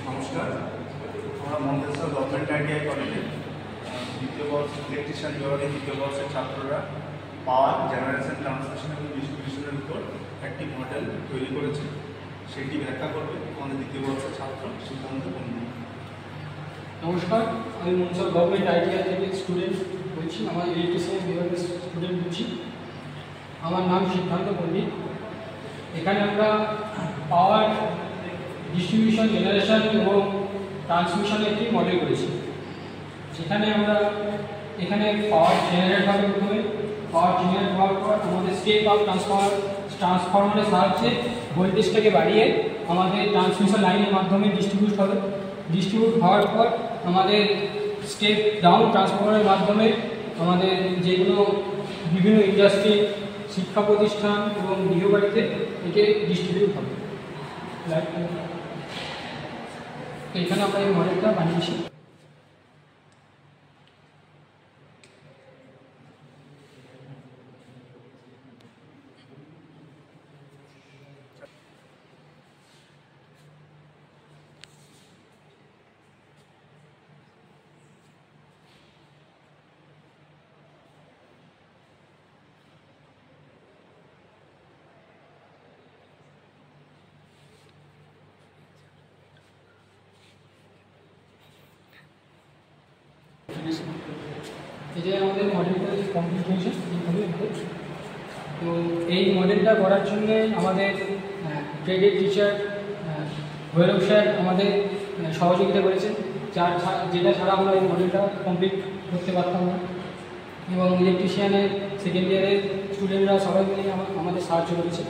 নমস্কার, আমরা Manteswar government ITI কলেজে দ্বিতীয় বর্ষ ইলেকট্রিশিয়ান বিভাগের দ্বিতীয় বর্ষের ছাত্ররা পাওয়ার জেনারেশন, ট্রান্সমিশন এবং ডিস্ট্রিবিউশনের উপর একটি মডেল তৈরি করেছে। সেটি ব্যাখ্যা করবে আমাদের দ্বিতীয় বর্ষের ছাত্র সিদ্ধান্ত পণ্ডিত। নমস্কার, আমি মন্তেশ্বর গভর্নমেন্ট আইটিআই থেকে স্টুডেন্ট বলছি। আমার ইলেকট্রিশিয়ান বিভাগের স্টুডেন্ট বলছি। আমার নাম সিদ্ধান্ত পণ্ডিত। এখানে আমরা পাওয়ার ডিস্ট্রিবিউশন, জেনারেশন এবং ট্রান্সমিশনের একটি মডেল করেছি। সেখানে আমরা এখানে পাওয়ার জেনারেট হবে। প্রথমে পাওয়ার জেনারেট হওয়ার পর আমাদের স্টেপ আপ ট্রান্সফরমারের সাহায্যে ভোল্টেজটাকে বাড়িয়ে আমাদের ট্রান্সমিশন লাইনের মাধ্যমে ডিস্ট্রিবিউট হবে। ডিস্ট্রিবিউট হওয়ার পর আমাদের স্টেপ ডাউন ট্রান্সফরমারের মাধ্যমে আমাদের যেগুলো বিভিন্ন ইন্ডাস্ট্রি, শিক্ষা প্রতিষ্ঠান এবং গৃহবাড়িতে একে ডিস্ট্রিবিউট হবে। এখানে আমরা এই মডেলটা বানিয়েছি। এটা আমাদের মডেলটা কমপ্লিট হয়েছে। তো এই মডেলটা করার জন্য আমাদের ট্রেডের টিচার ভৈরব স্যার আমাদের সহযোগিতা করেছেন, যেটা ছাড়া আমরা এই মডেলটা কমপ্লিট করতে পারতাম না। এবং ইলেকট্রিশিয়ানের সেকেন্ড ইয়ারের স্টুডেন্টরা সবাই মিলে আমাদের সাহায্য করেছে।